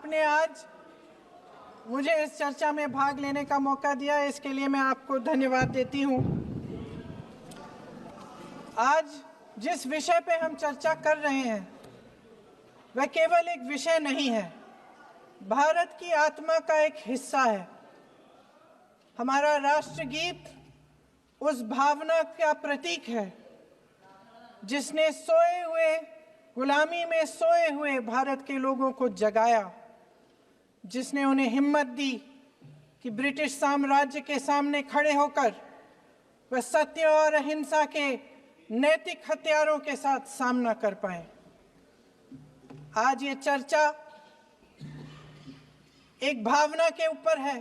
आपने आज मुझे इस चर्चा में भाग लेने का मौका दिया, इसके लिए मैं आपको धन्यवाद देती हूँ। आज जिस विषय पे हम चर्चा कर रहे हैं वह केवल एक विषय नहीं है, भारत की आत्मा का एक हिस्सा है। हमारा राष्ट्रगीत उस भावना का प्रतीक है जिसने गुलामी में सोए हुए भारत के लोगों को जगाया, जिसने उन्हें हिम्मत दी कि ब्रिटिश साम्राज्य के सामने खड़े होकर वह सत्य और अहिंसा के नैतिक हथियारों के साथ सामना कर पाए। आज ये चर्चा एक भावना के ऊपर है।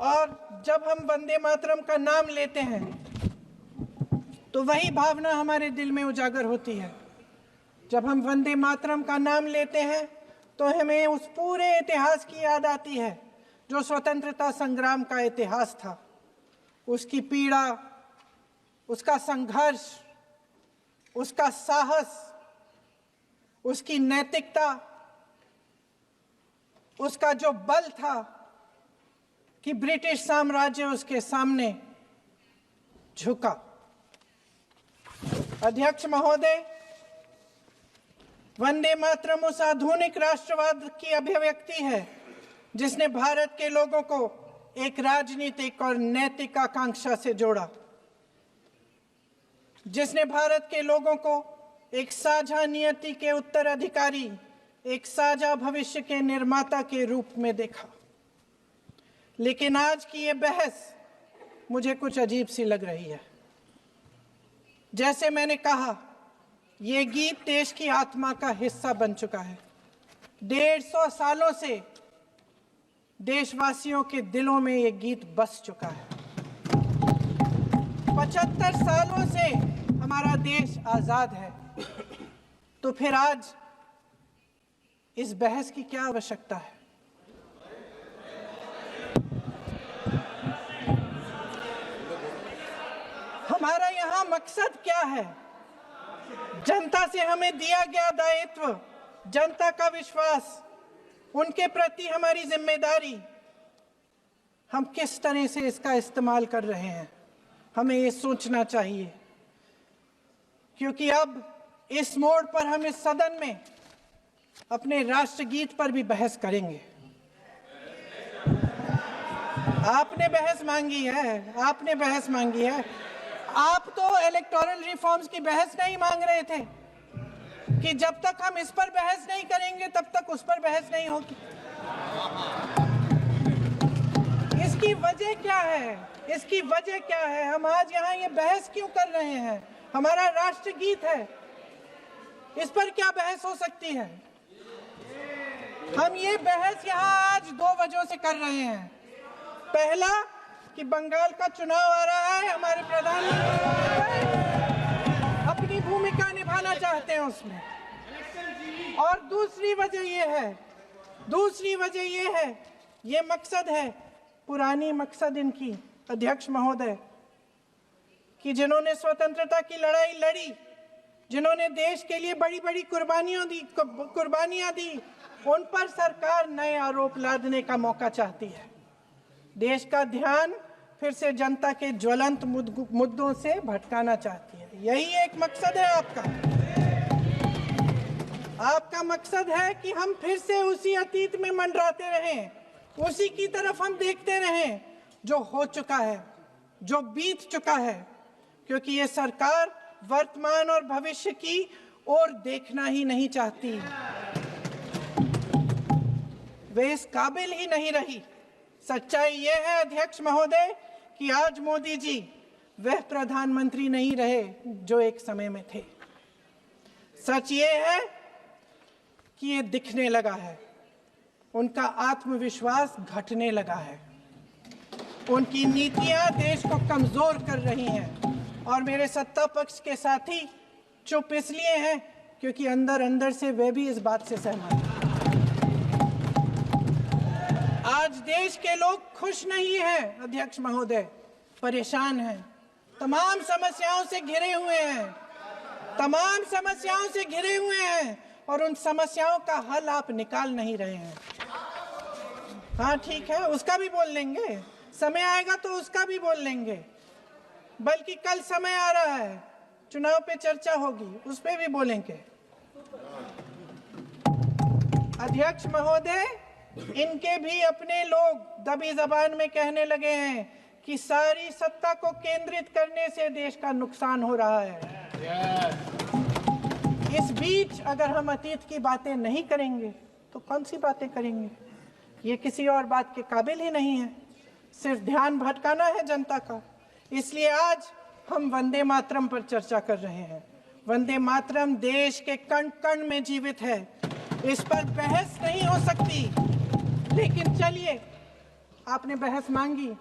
और जब हम वंदे मातरम का नाम लेते हैं तो वही भावना हमारे दिल में उजागर होती है। जब हम वंदे मातरम का नाम लेते हैं तो हमें उस पूरे इतिहास की याद आती है जो स्वतंत्रता संग्राम का इतिहास था, उसकी पीड़ा, उसका संघर्ष, उसका साहस, उसकी नैतिकता, उसका जो बल था कि ब्रिटिश साम्राज्य उसके सामने झुका। अध्यक्ष महोदय, वंदे मातरम उस आधुनिक राष्ट्रवाद की अभिव्यक्ति है जिसने भारत के लोगों को एक राजनीतिक और नैतिक आकांक्षा से जोड़ा, जिसने भारत के लोगों को एक साझा नियति के उत्तराधिकारी, एक साझा भविष्य के निर्माता के रूप में देखा। लेकिन आज की ये बहस मुझे कुछ अजीब सी लग रही है। जैसे मैंने कहा, ये गीत देश की आत्मा का हिस्सा बन चुका है। 150 सालों से देशवासियों के दिलों में ये गीत बस चुका है। 75 सालों से हमारा देश आजाद है, तो फिर आज इस बहस की क्या आवश्यकता है? हमारा यहाँ मकसद क्या है? जनता से हमें दिया गया दायित्व, जनता का विश्वास, उनके प्रति हमारी जिम्मेदारी, हम किस तरह से इसका इस्तेमाल कर रहे हैं, हमें ये सोचना चाहिए। क्योंकि अब इस मोड़ पर हम इस सदन में अपने राष्ट्रगीत पर भी बहस करेंगे। आपने बहस मांगी है, आपने बहस मांगी है। आप तो इलेक्टोरल रिफॉर्म्स की बहस नहीं मांग रहे थे कि जब तक हम इस पर बहस नहीं करेंगे तब तक उस पर बहस नहीं होगी। इसकी वजह क्या है? इसकी वजह क्या है? हम आज यहाँ ये बहस क्यों कर रहे हैं? हमारा राष्ट्रगीत है, इस पर क्या बहस हो सकती है? हम ये बहस यहाँ आज 2 वजहों से कर रहे हैं। पहला कि बंगाल का चुनाव आ रहा है, हमारे प्रधानमंत्री अपनी भूमिका निभाना चाहते हैं उसमें। और दूसरी वजह ये है, ये मकसद है, पुरानी मकसद इनकी, अध्यक्ष महोदय, कि जिन्होंने स्वतंत्रता की लड़ाई लड़ी, जिन्होंने देश के लिए बड़ी बड़ी कुर्बानियां दी, उन पर सरकार नए आरोप लादने का मौका चाहती है। देश का ध्यान फिर से जनता के ज्वलंत मुद्दों से भटकाना चाहती है। यही एक मकसद है आपका। आपका मकसद है कि हम फिर से उसी अतीत में मंडराते रहें, उसी की तरफ हम देखते रहें जो हो चुका है, जो बीत चुका है। क्योंकि ये सरकार वर्तमान और भविष्य की ओर देखना ही नहीं चाहती, वे इस काबिल ही नहीं रही। सच्चाई ये है अध्यक्ष महोदय कि आज मोदी जी वह प्रधानमंत्री नहीं रहे जो एक समय में थे। सच ये है कि ये दिखने लगा है, उनका आत्मविश्वास घटने लगा है, उनकी नीतियां देश को कमजोर कर रही हैं। और मेरे सत्ता पक्ष के साथी चुप इसलिए हैं क्योंकि अंदर अंदर से वे भी इस बात से सहमत हैं। आज देश के लोग खुश नहीं हैं अध्यक्ष महोदय, परेशान हैं, तमाम समस्याओं से घिरे हुए हैं। तमाम समस्याओं से घिरे हुए हैं और उन समस्याओं का हल आप निकाल नहीं रहे हैं। हाँ ठीक है, उसका भी बोल लेंगे, समय आएगा तो उसका भी बोल लेंगे। बल्कि कल समय आ रहा है, चुनाव पे चर्चा होगी, उस पे भी बोलेंगे। अध्यक्ष महोदय, इनके भी अपने लोग दबी जबान में कहने लगे हैं कि सारी सत्ता को केंद्रित करने से देश का नुकसान हो रहा है। इस बीच अगर हम अतीत की बातें नहीं करेंगे तो कौन सी बातें करेंगे? ये किसी और बात के काबिल ही नहीं है, सिर्फ ध्यान भटकाना है जनता का। इसलिए आज हम वंदे मातरम पर चर्चा कर रहे हैं। वंदे मातरम देश के कण कण में जीवित है, इस पर बहस नहीं हो सकती। लेकिन चलिए, आपने बहस मांगी,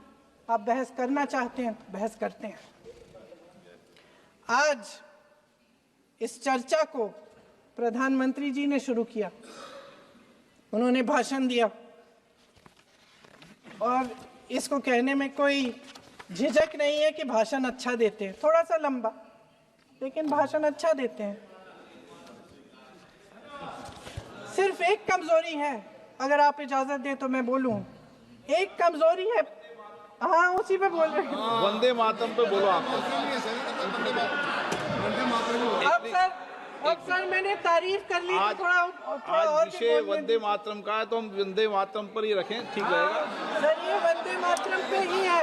आप बहस करना चाहते हैं, बहस करते हैं। आज इस चर्चा को प्रधानमंत्री जी ने शुरू किया, उन्होंने भाषण दिया और इसको कहने में कोई झिझक नहीं है कि भाषण अच्छा देते हैं, थोड़ा सा लंबा, लेकिन भाषण अच्छा देते हैं। सिर्फ एक कमजोरी है, अगर आप इजाजत दें तो मैं बोलूं, एक कमजोरी है। हाँ, उसी पे बोल रहे हैं, वंदे मातरम पे बोलो आप। अब सर मैंने तारीफ कर ली, आज, थोड़ा और विषय वंदे मातरम का है तो हम वंदे मातरम पर ही रखें, ठीक रहेगा सर। ये वंदे मातरम पे ही है।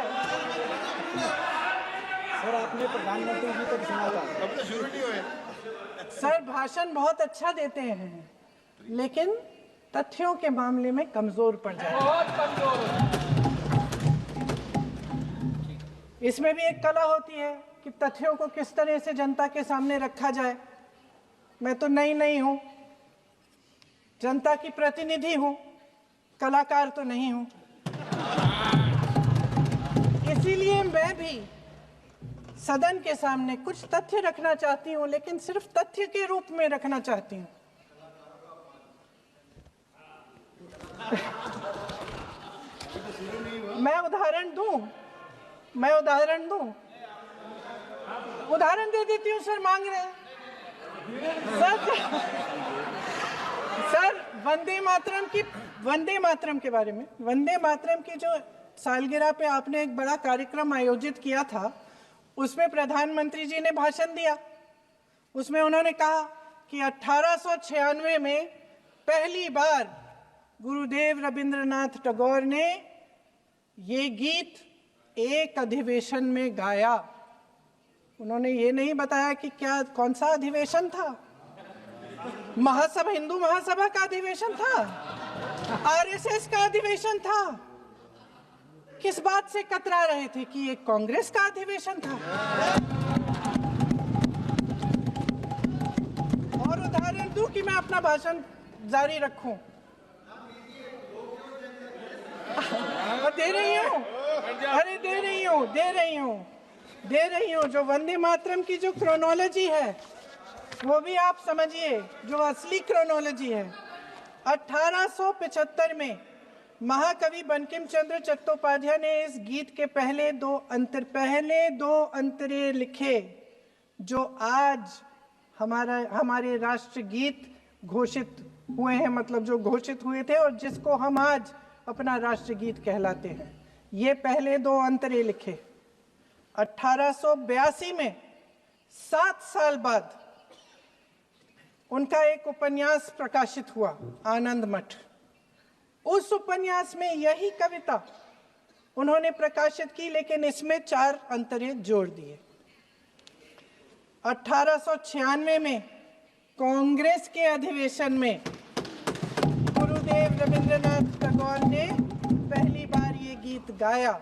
सर आपने प्रधानमंत्री जी को सुना था, अब तो शुरू नहीं हुए। सर भाषण बहुत अच्छा देते हैं, लेकिन तथ्यों के मामले में कमजोर पड़ जाते हैं, बहुत कमजोर। इसमें भी एक कला होती है कि तथ्यों को किस तरह से जनता के सामने रखा जाए। मैं तो नहीं हूं, जनता की प्रतिनिधि हूं, कलाकार तो नहीं हूं। इसीलिए मैं भी सदन के सामने कुछ तथ्य रखना चाहती हूं, लेकिन सिर्फ तथ्य के रूप में रखना चाहती हूं। मैं उदाहरण दूं, उदाहरण दे देती हूँ। सर मांग रहे हैं सर वंदे मातरम के बारे में, वंदे मातरम की जो सालगिरह पे आपने एक बड़ा कार्यक्रम आयोजित किया था, उसमें प्रधानमंत्री जी ने भाषण दिया। उसमें उन्होंने कहा कि 1896 में पहली बार गुरुदेव रविंद्रनाथ टैगोर ने ये गीत एक अधिवेशन में गाया। उन्होंने ये नहीं बताया कि कौन सा अधिवेशन था, महासभा, हिंदू महासभा का अधिवेशन था, आरएसएस का अधिवेशन था। किस बात से कतरा रहे थे कि ये कांग्रेस का अधिवेशन था? और उदाहरण दूं कि मैं अपना भाषण जारी रखूं? दे रही हूं। जो वंदे मातरम की जो क्रोनोलॉजी है वो भी आप समझिए, जो असली क्रोनोलॉजी है। 1875 में महाकवि बंकिम चंद्र चट्टोपाध्याय ने इस गीत के पहले दो अंतरे लिखे, जो आज हमारे राष्ट्रगीत घोषित हुए हैं, मतलब जो घोषित हुए थे और जिसको हम आज अपना राष्ट्रगीत कहलाते हैं। ये पहले दो अंतरे लिखे। 1882 में 7 साल बाद उनका एक उपन्यास प्रकाशित हुआ, आनंद मठ। उस उपन्यास में यही कविता उन्होंने प्रकाशित की, लेकिन इसमें 4 अंतरे जोड़ दिए। 1896 में कांग्रेस के अधिवेशन में गुरुदेव रविंद्रनाथ टैगोर ने पहली बार ये गीत गाया।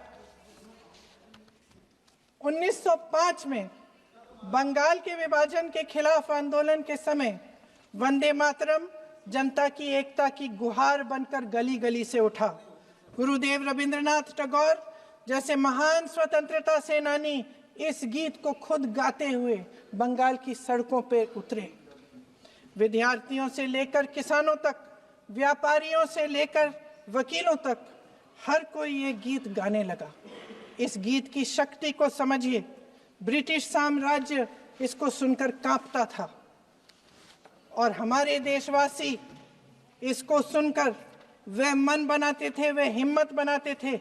1905 में बंगाल के विभाजन के खिलाफ आंदोलन के समय वंदे मातरम जनता की एकता की गुहार बनकर गली गली से उठा। गुरुदेव रविंद्रनाथ टैगोर जैसे महान स्वतंत्रता सेनानी इस गीत को खुद गाते हुए बंगाल की सड़कों पर उतरे। विद्यार्थियों से लेकर किसानों तक, व्यापारियों से लेकर वकीलों तक, हर कोई ये गीत गाने लगा। इस गीत की शक्ति को समझिए। ब्रिटिश साम्राज्य इसको सुनकर कांपता था और हमारे देशवासी इसको सुनकर वह मन बनाते थे, वह हिम्मत बनाते थे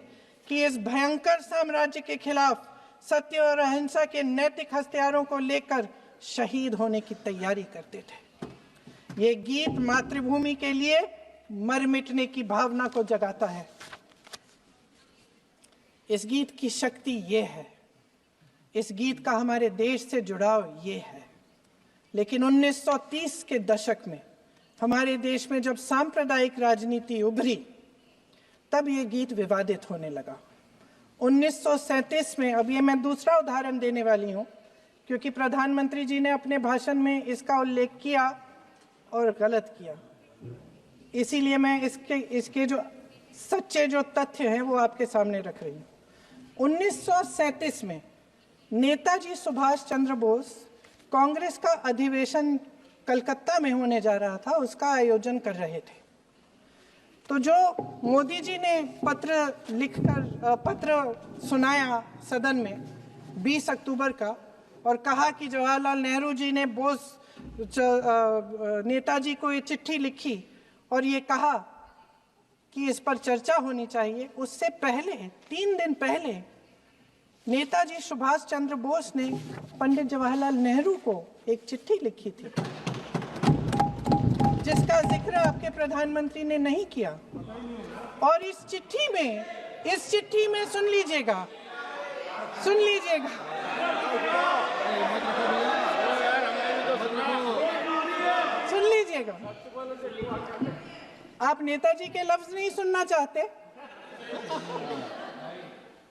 कि इस भयंकर साम्राज्य के खिलाफ सत्य और अहिंसा के नैतिक हथियारों को लेकर शहीद होने की तैयारी करते थे। ये गीत मातृभूमि के लिए मर मिटने की भावना को जगाता है। इस गीत की शक्ति ये है, इस गीत का हमारे देश से जुड़ाव ये है। लेकिन 1930 के दशक में हमारे देश में जब सांप्रदायिक राजनीति उभरी, तब ये गीत विवादित होने लगा। 1937 में, अब ये मैं दूसरा उदाहरण देने वाली हूँ क्योंकि प्रधानमंत्री जी ने अपने भाषण में इसका उल्लेख किया और गलत किया, इसीलिए मैं इसके जो सच्चे जो तथ्य हैं वो आपके सामने रख रही हूँ। 1937 में नेताजी सुभाष चंद्र बोस कांग्रेस का अधिवेशन कलकत्ता में होने जा रहा था, उसका आयोजन कर रहे थे। तो जो मोदी जी ने पत्र सुनाया सदन में 20 अक्टूबर का और कहा कि जवाहरलाल नेहरू जी ने नेताजी को ये चिट्ठी लिखी और ये कहा कि इस पर चर्चा होनी चाहिए, उससे पहले 3 दिन पहले नेताजी सुभाष चंद्र बोस ने पंडित जवाहरलाल नेहरू को एक चिट्ठी लिखी थी जिसका जिक्र आपके प्रधानमंत्री ने नहीं किया। और इस चिट्ठी में सुन लीजिएगा, आप नेताजी के लफ्ज नहीं सुनना चाहते?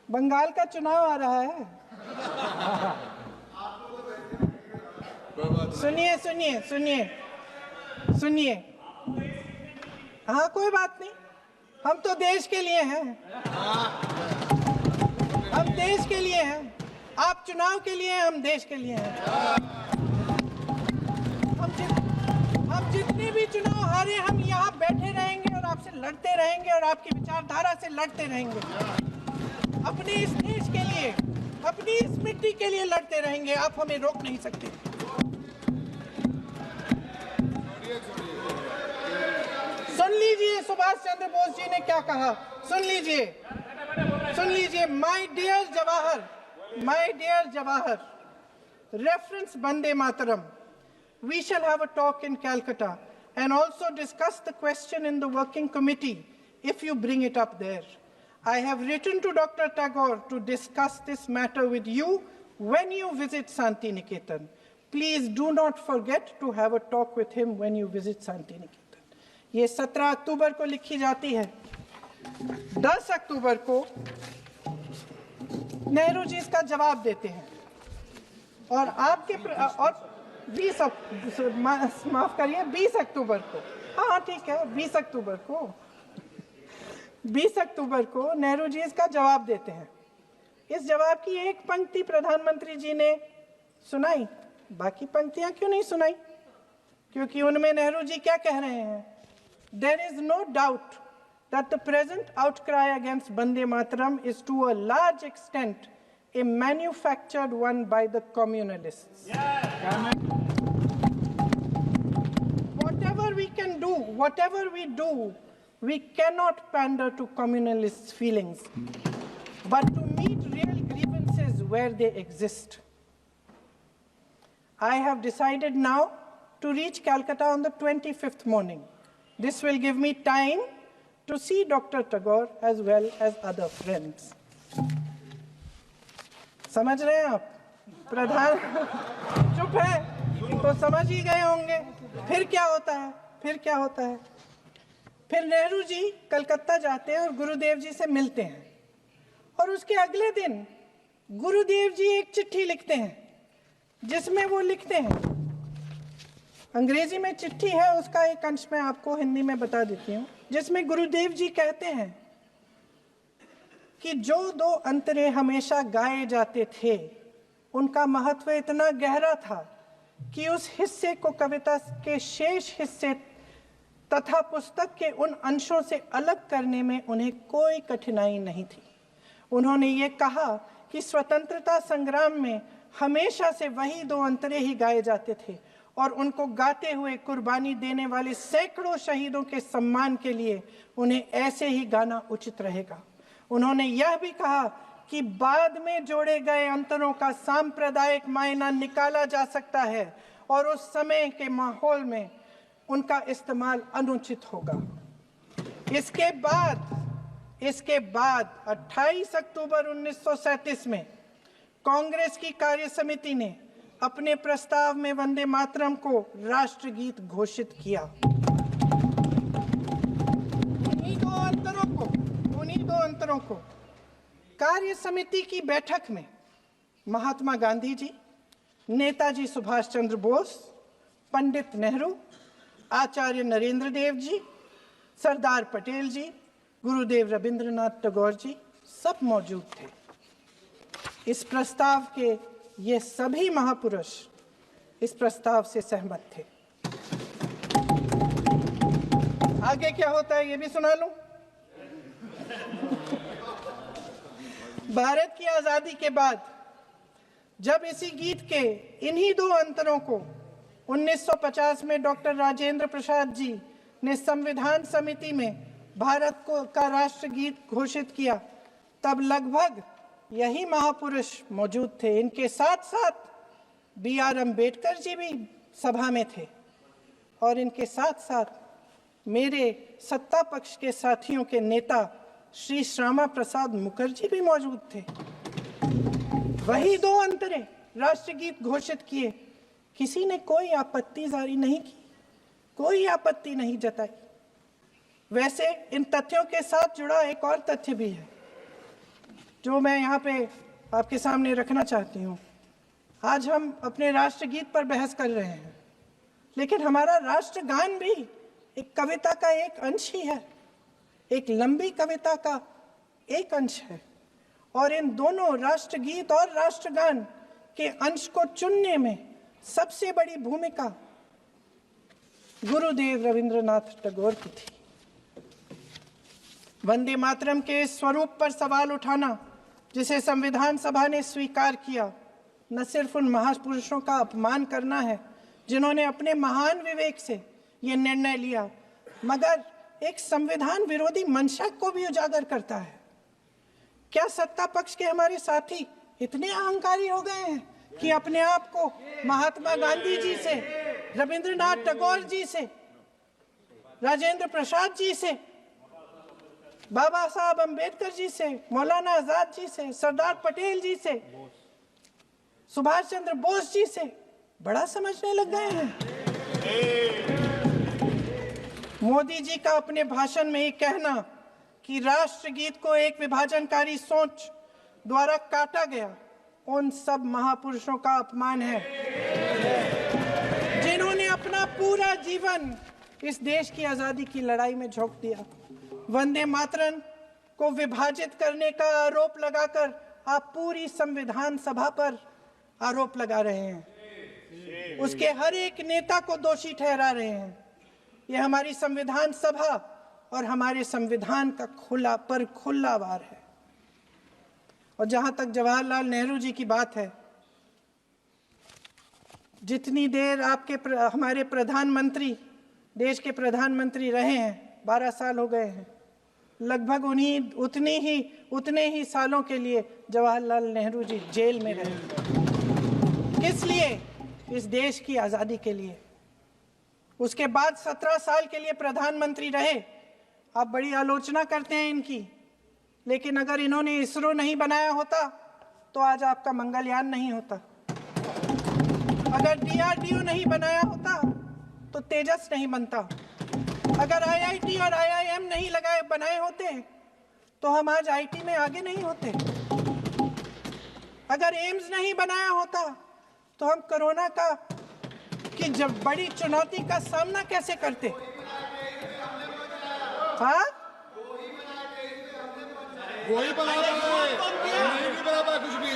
बंगाल का चुनाव आ रहा है, सुनिए। हाँ, कोई बात नहीं, हम तो देश के लिए हैं, हम देश के लिए हैं। आप चुनाव के लिए, हम देश के लिए हैं। हम जितने भी चुनाव हारे, हम यहाँ बैठे रहेंगे और आपसे लड़ते रहेंगे और आपकी विचारधारा से लड़ते रहेंगे। अपने इस देश के लिए, अपनी इस मिट्टी के लिए लड़ते रहेंगे। आप हमें रोक नहीं सकते। सुन लीजिए सुभाष चंद्र बोस जी ने क्या कहा, सुन लीजिए। My dear Jawahar, reference Vande Mataram. We shall have a talk in Calcutta and also discuss the question in the working committee if you bring it up there. I have written to Dr. Tagore to discuss this matter with you when you visit Santi Niketan. Please do not forget to have a talk with him when you visit Santi Niketan. ये 17 अक्टूबर को लिखी जाती है। 10 अक्टूबर को नेहरू जी इसका जवाब देते हैं और और 20 अक्टूबर को, हाँ ठीक है, 20 अक्टूबर को नेहरू जी इसका जवाब देते हैं। इस जवाब की एक पंक्ति प्रधानमंत्री जी ने सुनाई, बाकी पंक्तियां क्यों नहीं सुनाई? क्योंकि उनमें नेहरू जी क्या कह रहे हैं? There is no doubt that the present outcry against Vande Mataram is to a large extent a manufactured one by the communalists. Whatever we do, we cannot pander to communalists' feelings, but to meet real grievances where they exist. I have decided now to reach Calcutta on the 25th morning. This will give me time to see Dr. Tagore as well as other friends. समझ रहे हैं आप? प्रधान चुप है तो समझ ही गए होंगे। फिर क्या होता है? फिर नेहरू जी कलकत्ता जाते हैं और गुरुदेव जी से मिलते हैं और उसके अगले दिन गुरुदेव जी एक चिट्ठी लिखते हैं जिसमें वो लिखते हैं, अंग्रेजी में चिट्ठी है, उसका एक अंश मैं आपको हिंदी में बता देती हूँ, जिसमें गुरुदेव जी कहते हैं कि जो 2 अंतरे हमेशा गाए जाते थे उनका महत्व इतना गहरा था कि उस हिस्से को कविता के शेष हिस्से तथा पुस्तक के उन अंशों से अलग करने में उन्हें कोई कठिनाई नहीं थी। उन्होंने ये कहा कि स्वतंत्रता संग्राम में हमेशा से वही दो अंतरे ही गाए जाते थे और उनको गाते हुए कुर्बानी देने वाले सैकड़ों शहीदों के सम्मान के लिए उन्हें ऐसे ही गाना उचित रहेगा। उन्होंने यह भी कहा कि बाद में जोड़े गए अंतरों का सांप्रदायिक मायना निकाला जा सकता है और उस समय के माहौल में उनका इस्तेमाल अनुचित होगा। इसके बाद 28 अक्टूबर 1937 में कांग्रेस की कार्य समिति ने अपने प्रस्ताव में वंदे मातरम को राष्ट्रगीत घोषित किया। उन्हीं दो अंतरों को कार्य समिति की बैठक में महात्मा गांधी जी, नेताजी सुभाष चंद्र बोस, पंडित नेहरू, आचार्य नरेंद्र देव जी, सरदार पटेल जी, गुरुदेव रविंद्रनाथ टैगोर जी सब मौजूद थे। इस प्रस्ताव के ये सभी महापुरुष इस प्रस्ताव से सहमत थे। आगे क्या होता है ये भी सुना लूं। भारत की आजादी के बाद जब इसी गीत के इन्हीं दो अंतरों को 1950 में डॉक्टर राजेंद्र प्रसाद जी ने संविधान समिति में भारत का राष्ट्रगीत घोषित किया, तब लगभग यही महापुरुष मौजूद थे। इनके साथ साथ BR अम्बेडकर जी भी सभा में थे और इनके साथ साथ मेरे सत्ता पक्ष के साथियों के नेता श्री श्यामा प्रसाद मुखर्जी भी मौजूद थे। वही दो अंतरे राष्ट्रगीत घोषित किए। किसी ने कोई आपत्ति जारी नहीं की, कोई आपत्ति नहीं जताई। वैसे इन तथ्यों के साथ जुड़ा एक और तथ्य भी है जो मैं यहाँ पे आपके सामने रखना चाहती हूँ। आज हम अपने राष्ट्रगीत पर बहस कर रहे हैं, लेकिन हमारा राष्ट्रगान भी एक कविता का एक अंश ही है, एक लंबी कविता का एक अंश है। और इन दोनों राष्ट्रगीत और राष्ट्रगान के अंश को चुनने में सबसे बड़ी भूमिका गुरुदेव रविंद्रनाथ टैगोर की थी। वंदे मातरम के स्वरूप पर सवाल उठाना, जिसे संविधान सभा ने स्वीकार किया, न सिर्फ उन महापुरुषों का अपमान करना है जिन्होंने अपने महान विवेक से ये निर्णय लिया, मगर एक संविधान विरोधी मंशा को भी उजागर करता है। क्या सत्ता पक्ष के हमारे साथी इतने अहंकारी हो गए हैं कि अपने आप को महात्मा गांधी जी से, रविंद्रनाथ टैगोर जी से, राजेंद्र प्रसाद जी से, बाबा साहब अम्बेडकर जी से, मौलाना आजाद जी से, सरदार पटेल जी से, सुभाष चंद्र बोस जी से बड़ा समझने लग गए हैं? मोदी जी का अपने भाषण में ही कहना कि राष्ट्रगीत को एक विभाजनकारी सोच द्वारा काटा गया, उन सब महापुरुषों का अपमान है जिन्होंने अपना पूरा जीवन इस देश की आजादी की लड़ाई में झोंक दिया। वंदे मातरम को विभाजित करने का आरोप लगाकर आप पूरी संविधान सभा पर आरोप लगा रहे हैं, उसके हर एक नेता को दोषी ठहरा रहे हैं। यह हमारी संविधान सभा और हमारे संविधान का खुला वार है। और जहां तक जवाहरलाल नेहरू जी की बात है, जितनी देर हमारे प्रधानमंत्री देश के प्रधानमंत्री रहे हैं, 12 साल हो गए हैं, लगभग उतने ही सालों के लिए जवाहरलाल नेहरू जी जेल में रहे। किस लिए? इस देश की आज़ादी के लिए। उसके बाद 17 साल के लिए प्रधानमंत्री रहे। आप बड़ी आलोचना करते हैं इनकी, लेकिन अगर इन्होंने इसरो नहीं बनाया होता तो आज आपका मंगलयान नहीं होता। अगर DRDO नहीं बनाया होता तो तेजस नहीं बनता। अगर IIT और IIM नहीं बनाए होते तो हम आज IT में आगे नहीं होते। अगर एम्स नहीं बनाया होता तो हम कोरोना की जब बड़ी चुनौती का सामना कैसे करते? हाँ, वही बना कुछ भी।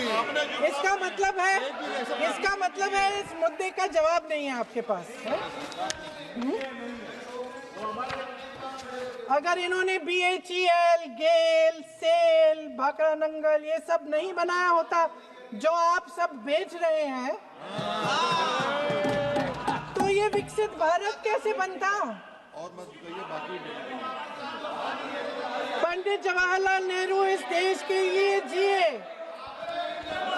इसका मतलब है इस मुद्दे का जवाब नहीं है आपके पास। अगर इन्होंने BHEL, गेल, सेल, भाखड़ा नंगल ये सब नहीं बनाया होता जो आप सब बेच रहे हैं, तो ये विकसित भारत कैसे बनता? और मत कहिए बाकी पंडित जवाहरलाल नेहरू इस देश के लिए जिए,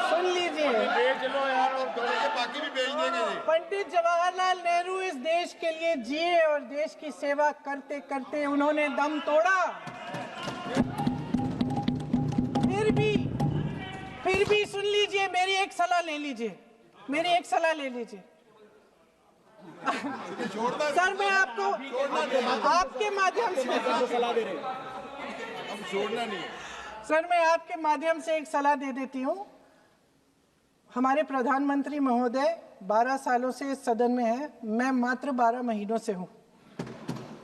सुन लीजिए। बेच लो यार, और बाकी भी बेच देंगे जी। पंडित जवाहरलाल नेहरू इस देश के लिए जिए और देश की सेवा करते करते उन्होंने दम तोड़ा। फिर भी सुन लीजिए, मेरी एक सलाह ले लीजिए, मेरी एक सलाह ले लीजिए। सर मैं आपको आपके माध्यम से सलाह दे रहे हैं, हम छोड़ना नहीं। सर मैं आपके माध्यम से एक सलाह दे देती हूँ। हमारे प्रधानमंत्री महोदय 12 सालों से इस सदन में हैं, मैं मात्र 12 महीनों से हूँ।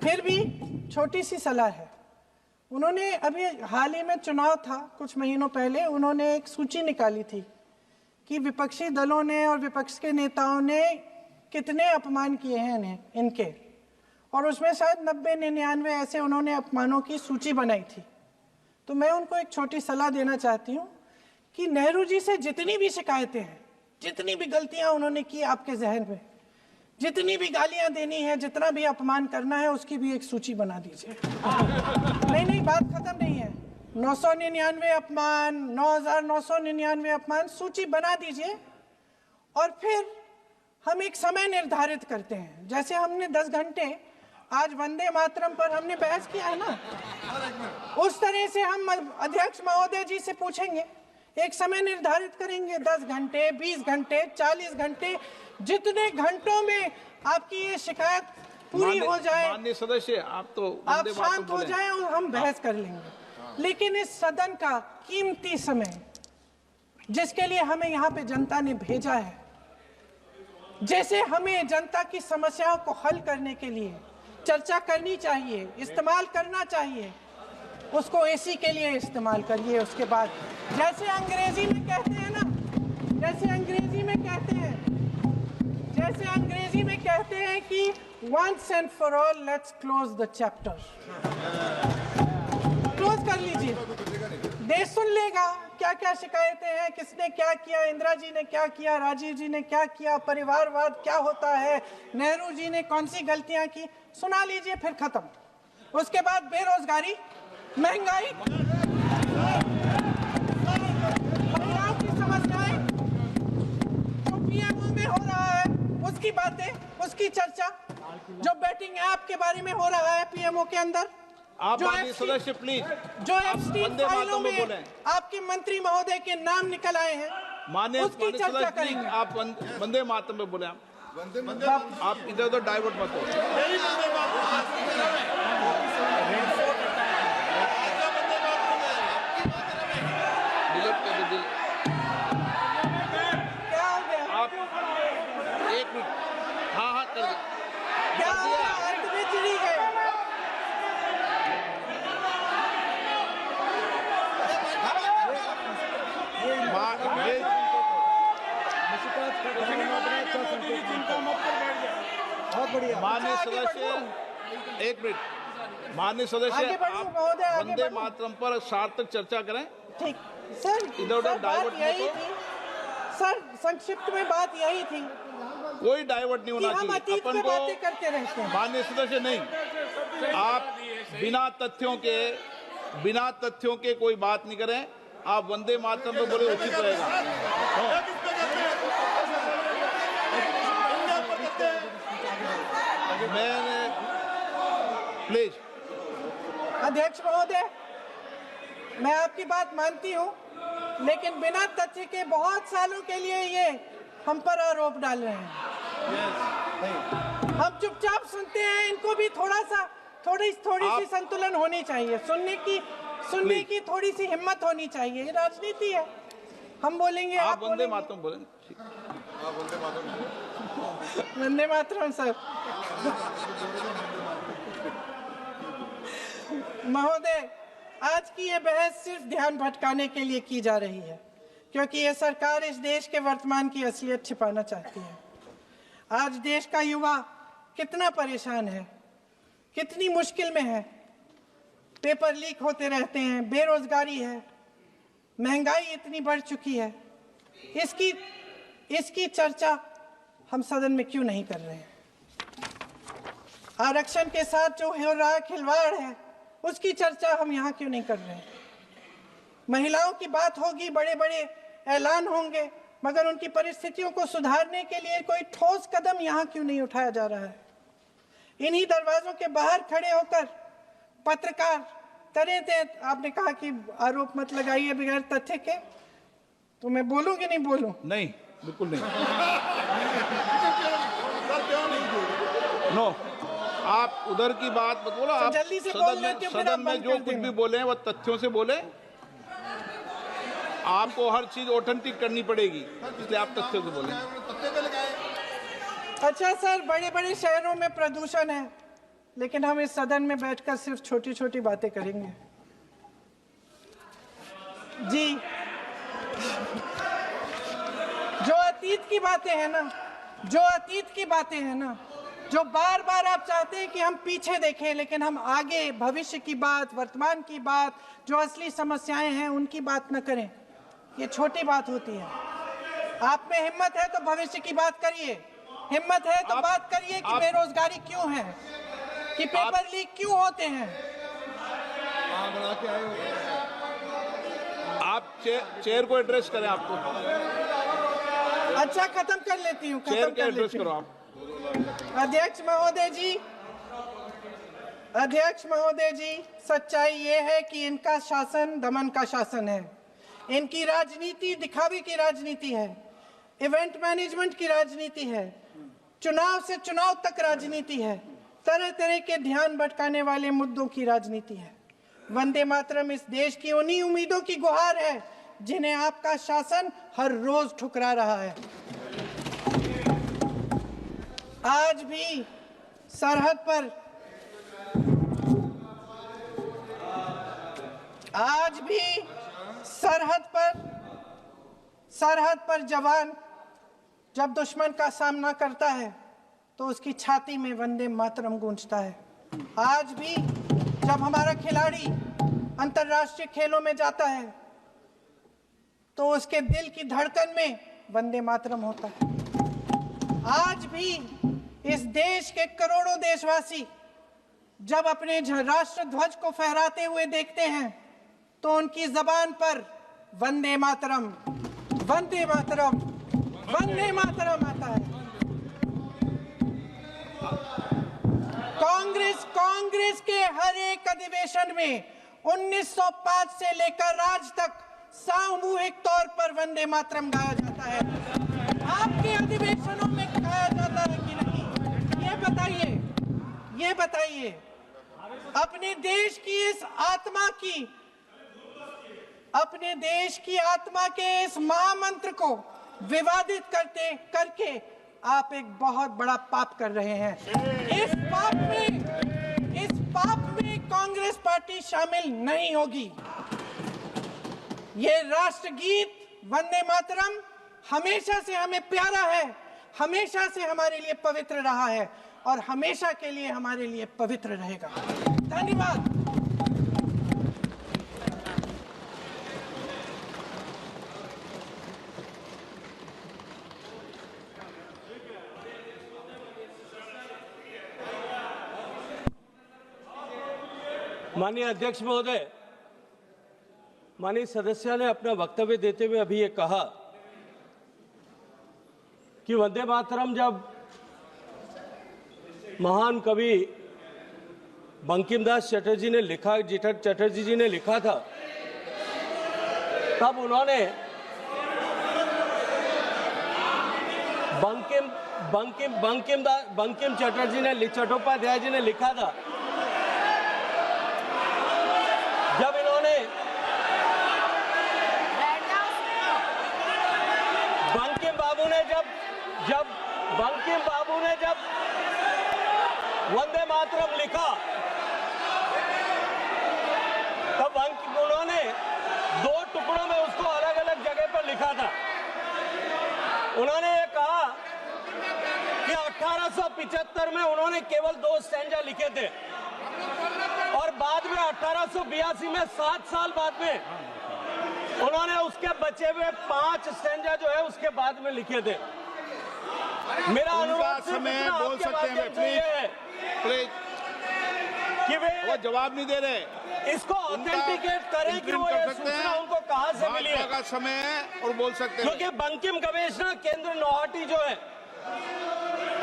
फिर भी छोटी सी सलाह है। उन्होंने अभी हाल ही में चुनाव था, कुछ महीनों पहले उन्होंने एक सूची निकाली थी कि विपक्षी दलों ने और विपक्ष के नेताओं ने कितने अपमान किए हैं इनके, और उसमें शायद 90-99 ऐसे उन्होंने अपमानों की सूची बनाई थी। तो मैं उनको एक छोटी सलाह देना चाहती हूँ कि नेहरू जी से जितनी भी शिकायतें हैं, जितनी भी गलतियां उन्होंने की आपके जहन में, जितनी भी गालियां देनी है, जितना भी अपमान करना है, उसकी भी एक सूची बना दीजिए। नहीं, बात खत्म नहीं है। 999 अपमान, 9,999 अपमान, सूची बना दीजिए और फिर हम एक समय निर्धारित करते हैं। जैसे हमने 10 घंटे आज वंदे मातरम पर हमने बहस किया है ना, उस तरह से हम अध्यक्ष महोदय जी से पूछेंगे, एक समय निर्धारित करेंगे, 10 घंटे, 20 घंटे, 40 घंटे, जितने घंटों में आपकी ये शिकायत पूरी हो जाए, माननीय सदस्य आप तो आप शांत हो जाएं और हम बहस कर लेंगे। लेकिन इस सदन का कीमती समय, जिसके लिए हमें यहाँ पे जनता ने भेजा है, जैसे हमें जनता की समस्याओं को हल करने के लिए चर्चा करनी चाहिए, इस्तेमाल करना चाहिए, उसको एसी के लिए इस्तेमाल करिए। उसके बाद जैसे अंग्रेजी में कहते हैं ना, जैसे अंग्रेजी में कहते हैं कि once and for all let's close the chapter, close कर लीजिए। देश सुन लेगा क्या क्या शिकायतें हैं, किसने क्या किया, इंदिरा जी ने क्या किया, राजीव जी ने क्या किया, परिवारवाद क्या होता है, नेहरू जी ने कौन सी गलतियां की, सुना लीजिए, फिर खत्म। उसके बाद बेरोजगारी, महंगाई, महिलाओं की समस्याएं, जो पीएमओ में हो रहा है उसकी बातें, उसकी चर्चा, जो बेटिंग ऐप के बारे में हो रहा है पीएमओ के अंदर, आप माननीय सदस्य प्लीज, जो एफस्टीन फाइलों में बोलें। आपके मंत्री महोदय के नाम निकल आए हैं, माननीय उसकी चर्चा सदस्य करेंगे। आप वंदे मातरम में बोले। आप इधर उधर डाइवर्ट मत हो। क्या हो गया? आप 1 मिनट, हाँ कर दो। क्या हो गया? अंत में चिड़ी गए। बहुत बढ़िया। माननीय आगे सदस्य, 1 मिनट, माननीय सदस्य आगे बढ़ो आप महोदय, आगे वंदे बढ़ो। मातरम पर सार्थक चर्चा करें। ठीक सर, इधर उधर सर, बात डाइवर्ट मत यही हो। थी सर, संक्षिप्त में बात यही थी कोई डाइवर्ट नहीं कि होना हम चाहिए। अतीत में बातें करते रहते हैं। माननीय सदस्य नहीं, आप बिना तथ्यों के कोई बात नहीं करें। आप वंदे मातरम पे बोले उचित रहेगा। मैंने प्लीज। अध्यक्ष महोदय, मैं आपकी बात मानती हूं, लेकिन बिना तथ्य के बहुत सालों के लिए ये हम पर आरोप डाल रहे हैं। हम चुपचाप सुनते हैं, इनको भी थोड़ी सी संतुलन होनी चाहिए, सुनने की थोड़ी सी हिम्मत होनी चाहिए। ये राजनीति है, हम बोलेंगे, आप वंदे मातरम बोलें। वंदे मातरम सर। महोदय, आज की ये बहस सिर्फ ध्यान भटकाने के लिए की जा रही है, क्योंकि ये सरकार इस देश के वर्तमान की असलियत छिपाना चाहती है। आज देश का युवा कितना परेशान है, कितनी मुश्किल में है, पेपर लीक होते रहते हैं, बेरोजगारी है, महंगाई इतनी बढ़ चुकी है, इसकी चर्चा हम सदन में क्यों नहीं कर रहे हैं? आरक्षण के साथ जो हो रहा खिलवाड़ है, उसकी चर्चा हम यहाँ क्यों नहीं कर रहे हैं? महिलाओं की बात होगी, बड़े बड़े ऐलान होंगे, मगर उनकी परिस्थितियों को सुधारने के लिए कोई ठोस कदम यहाँ क्यों नहीं उठाया जा रहा है? इन्हीं दरवाजों के बाहर खड़े होकर पत्रकार करें थे। आपने कहा कि आरोप मत लगाइए बगैर तथ्य के, तो मैं बोलूं कि नहीं बोलूं? नहीं, बिल्कुल नहीं। नो, आप उधर की बात मत बोलो। आप जल्दी से बोल लेते हो, फिर आप सदन में बंद जो कर कुछ देना। भी बोले वो तथ्यों से बोले। आपको हर चीज ऑथेंटिक करनी पड़ेगी, इसलिए आप तथ्यों से बोले। तत्ते पे लगाए। अच्छा सर, बड़े बड़े शहरों में प्रदूषण है, लेकिन हम इस सदन में बैठकर सिर्फ छोटी छोटी बातें करेंगे। जी, जो अतीत की बातें हैं ना, जो बार बार आप चाहते हैं कि हम पीछे देखें, लेकिन हम आगे भविष्य की बात, वर्तमान की बात, जो असली समस्याएं हैं उनकी बात न करें, ये छोटी बात होती है। आप में हिम्मत है तो भविष्य की बात करिए, हिम्मत है तो बात करिए कि बेरोजगारी क्यों है, कि पेपर लीक क्यों होते हैं। आप चेयर को एड्रेस करें। आपको अच्छा, खत्म कर लेती हूँ, चेयर के एड्रेस करो आप। अध्यक्ष महोदय जी, सच्चाई ये है कि इनका शासन दमन का शासन है। इनकी राजनीति दिखावे की राजनीति है, इवेंट मैनेजमेंट की राजनीति है, चुनाव से चुनाव तक राजनीति है, तरह तरह के ध्यान भटकाने वाले मुद्दों की राजनीति है। वंदे मातरम इस देश की उन्हीं उम्मीदों की गुहार है जिन्हें आपका शासन हर रोज ठुकरा रहा है। आज भी सरहद पर जवान जब दुश्मन का सामना करता है तो उसकी छाती में वंदे मातरम गूंजता है। आज भी जब हमारा खिलाड़ी अंतर्राष्ट्रीय खेलों में जाता है तो उसके दिल की धड़कन में वंदे मातरम होता है। आज भी इस देश के करोड़ों देशवासी जब अपने राष्ट्र ध्वज को फहराते हुए देखते हैं तो उनकी जबान पर वंदे मातरम, वंदे मातरम, वंदे मातरम आता है। कांग्रेस के हर एक अधिवेशन में 1905 से लेकर आज तक सामूहिक तौर पर वंदे मातरम गाया जाता है। आपके अधिवेशनों में गाया जाता है कि नहीं, ये बताइए। अपने देश की आत्मा के इस महामंत्र को विवादित करके आप एक बहुत बड़ा पाप कर रहे हैं। इस पाप में कांग्रेस पार्टी शामिल नहीं होगी। ये राष्ट्रगीत वंदे मातरम हमेशा से हमें प्यारा है, हमेशा से हमारे लिए पवित्र रहा है और हमेशा के लिए हमारे लिए पवित्र रहेगा। धन्यवाद। माननीय अध्यक्ष महोदय, माननीय सदस्य ने अपना वक्तव्य देते हुए अभी ये कहा कि वंदे मातरम जब महान कवि बंकिम दास चटर्जी जी ने लिखा था, तब उन्होंने बंकिम चट्टोपाध्याय जी ने लिखा था, जब इन्होंने बंकिम बाबू ने जब वंदे मातरम लिखा, तब उन्होंने 2 टुकड़ों में उसको अलग अलग जगह पर लिखा था। उन्होंने ये कहा कि 1875 में उन्होंने केवल 2 स्टैंजा लिखे थे और बाद में 1882 में 7 साल बाद में उन्होंने उसके बचे हुए 5 स्टैंजा जो है उसके बाद में लिखे थे। मेरा अनुरोध सिर्फ समय इतना बोल आपके सकते हैं माध्यम से ये है प्लीज। कि वे वो जवाब नहीं दे रहे, इसको ऑथेंटिकेट करें कि वो ये सूचना उनको कहां से मिली भाजपा है, का समय है और बोल सकते हैं। क्योंकि बंकिम गवेषणा केंद्र नौहाटी जो है,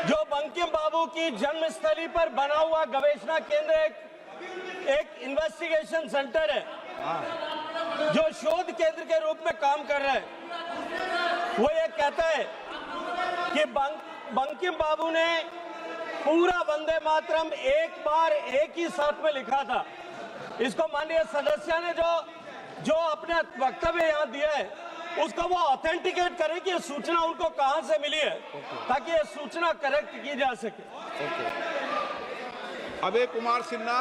जो बंकिम बाबू की जन्मस्थली पर बना हुआ गवेषणा केंद्र एक इन्वेस्टिगेशन सेंटर है जो शोध केंद्र के रूप में काम कर रहा है। वो ये कहता है कि बंकिम बाबू ने पूरा वंदे मातरम एक बार एक ही साथ में लिखा था। इसको माननीय सदस्य ने जो अपने वक्तव्य यहाँ दिया है उसको वो ऑथेंटिकेट करें कि ये सूचना उनको कहां से मिली है, ताकि ये सूचना करेक्ट की जा सके। अभय कुमार सिन्हा।